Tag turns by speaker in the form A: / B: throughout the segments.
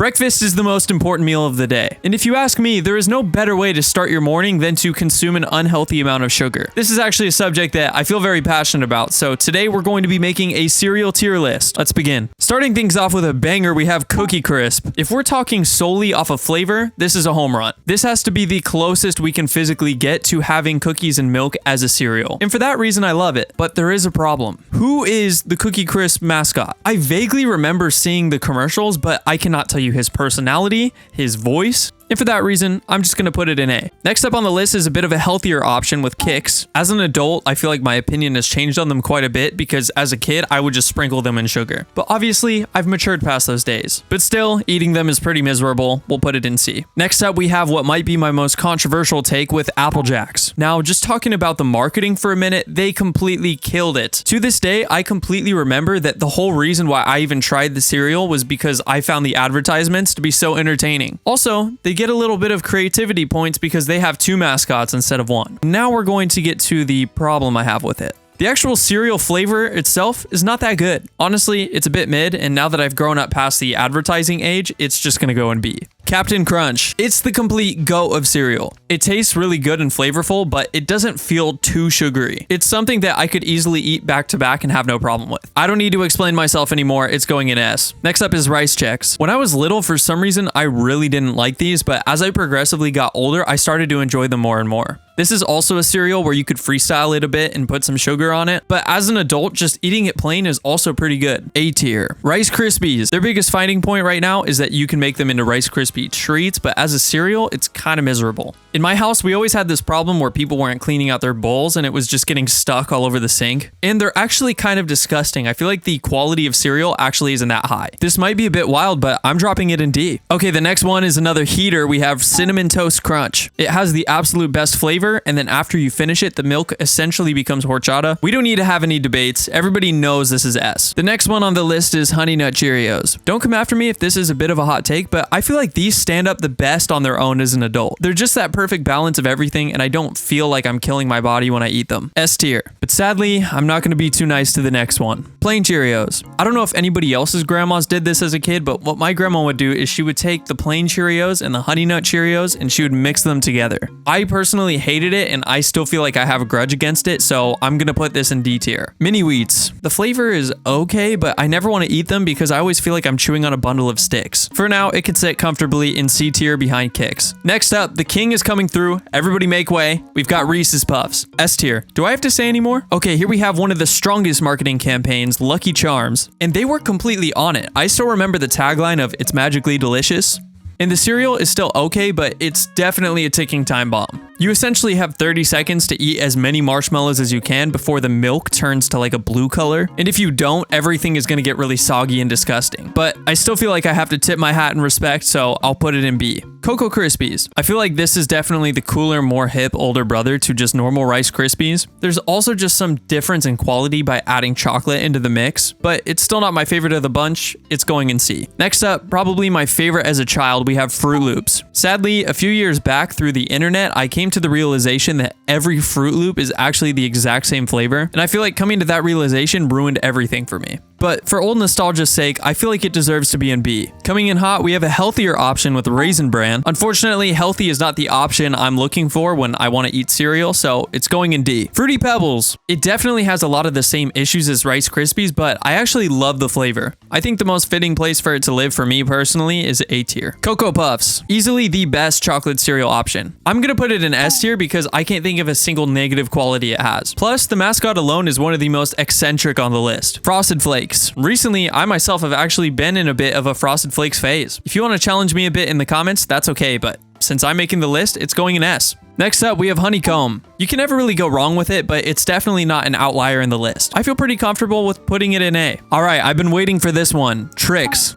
A: Breakfast is the most important meal of the day. And if you ask me, there is no better way to start your morning than to consume an unhealthy amount of sugar. This is actually a subject that I feel very passionate about, so today we're going to be making a cereal tier list. Let's begin. Starting things off with a banger, we have Cookie Crisp. If we're talking solely off of flavor, this is a home run. This has to be the closest we can physically get to having cookies and milk as a cereal. And for that reason, I love it. But there is a problem. Who is the Cookie Crisp mascot? I vaguely remember seeing the commercials, but I cannot tell you his personality, his voice. And for that reason, I'm just going to put it in A. Next up on the list is a bit of a healthier option with Kix. As an adult, I feel like my opinion has changed on them quite a bit because as a kid, I would just sprinkle them in sugar. But obviously, I've matured past those days. But still, eating them is pretty miserable. We'll put it in C. Next up, we have what might be my most controversial take with Apple Jacks. Now, just talking about the marketing for a minute, they completely killed it. To this day, I completely remember that the whole reason why I even tried the cereal was because I found the advertisements to be so entertaining. Also, they get a little bit of creativity points because they have two mascots instead of one. Now we're going to get to the problem I have with it. The actual cereal flavor itself is not that good. Honestly, it's a bit mid, and now that I've grown up past the advertising age, it's just gonna go in B. Captain Crunch. It's the complete GOAT of cereal. It tastes really good and flavorful, but it doesn't feel too sugary. It's something that I could easily eat back to back and have no problem with. I don't need to explain myself anymore, it's going in S. Next up is Rice Chex. When I was little, for some reason, I really didn't like these, but as I progressively got older, I started to enjoy them more and more. This is also a cereal where you could freestyle it a bit and put some sugar on it, but as an adult, just eating it plain is also pretty good. A tier. Rice Krispies. Their biggest fighting point right now is that you can make them into Rice Krispie treats, but as a cereal, it's kind of miserable. In my house, we always had this problem where people weren't cleaning out their bowls and it was just getting stuck all over the sink. And they're actually kind of disgusting. I feel like the quality of cereal actually isn't that high. This might be a bit wild, but I'm dropping it in D. Okay, the next one is another heater. We have Cinnamon Toast Crunch. It has the absolute best flavor, and then after you finish it, the milk essentially becomes horchata. We don't need to have any debates. Everybody knows this is S. The next one on the list is Honey Nut Cheerios. Don't come after me if this is a bit of a hot take, but I feel like these stand up the best on their own as an adult. They're just that perfect balance of everything, and I don't feel like I'm killing my body when I eat them. S tier. But sadly, I'm not going to be too nice to the next one. Plain Cheerios. I don't know if anybody else's grandmas did this as a kid, but what my grandma would do is she would take the plain Cheerios and the Honey Nut Cheerios and she would mix them together. I personally hated it, and I still feel like I have a grudge against it, so I'm gonna put this in D tier. Mini Wheats. The flavor is okay, but I never want to eat them because I always feel like I'm chewing on a bundle of sticks. For now, it can sit comfortably in C tier behind Kix. Next up, the king is coming through. Everybody make way. We've got Reese's Puffs. S tier. Do I have to say any more? Okay, here we have one of the strongest marketing campaigns, Lucky Charms, and they were completely on it. I still remember the tagline of "It's magically delicious." And the cereal is still okay, but it's definitely a ticking time bomb. You essentially have 30 seconds to eat as many marshmallows as you can before the milk turns to like a blue color. And if you don't, everything is going to get really soggy and disgusting. But I still feel like I have to tip my hat in respect, so I'll put it in B. Cocoa Krispies. I feel like this is definitely the cooler, more hip older brother to just normal Rice Krispies. There's also just some difference in quality by adding chocolate into the mix, but it's still not my favorite of the bunch. It's going in C. Next up, probably my favorite as a child, we have Fruit Loops. Sadly, a few years back through the internet, I came to the realization that every Fruit Loop is actually the exact same flavor, and I feel like coming to that realization ruined everything for me. But for old nostalgia's sake, I feel like it deserves to be in B. Coming in hot, we have a healthier option with Raisin Bran. Unfortunately, healthy is not the option I'm looking for when I want to eat cereal, so it's going in D. Fruity Pebbles. It definitely has a lot of the same issues as Rice Krispies, but I actually love the flavor. I think the most fitting place for it to live for me personally is A tier. Cocoa Puffs. Easily the best chocolate cereal option. I'm gonna put it in S tier because I can't think of a single negative quality it has. Plus, the mascot alone is one of the most eccentric on the list. Frosted Flakes. Recently, I myself have actually been in a bit of a Frosted Flakes phase. If you want to challenge me a bit in the comments, that's okay, but since I'm making the list, it's going in S. Next up, we have Honeycomb. You can never really go wrong with it, but it's definitely not an outlier in the list. I feel pretty comfortable with putting it in A. All right, I've been waiting for this one. Trix.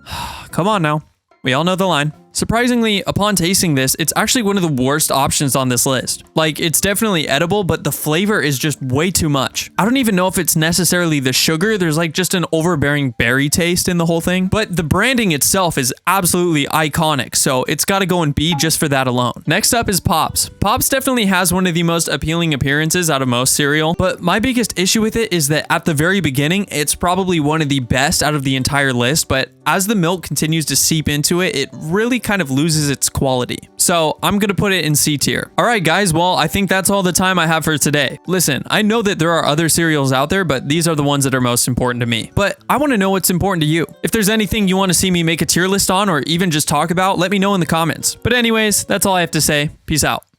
A: Come on now. We all know the line. Surprisingly, upon tasting this, it's actually one of the worst options on this list. Like, it's definitely edible, but the flavor is just way too much. I don't even know if it's necessarily the sugar. There's like just an overbearing berry taste in the whole thing, but the branding itself is absolutely iconic, so it's got to go in B just for that alone. Next up is Pops. Pops definitely has one of the most appealing appearances out of most cereal, but my biggest issue with it is that at the very beginning, it's probably one of the best out of the entire list, but as the milk continues to seep into it, it really kind of loses its quality. So I'm gonna put it in C tier. All right, guys, well, I think that's all the time I have for today. Listen, I know that there are other cereals out there, but these are the ones that are most important to me. But I wanna know what's important to you. If there's anything you wanna see me make a tier list on or even just talk about, let me know in the comments. But anyways, that's all I have to say. Peace out.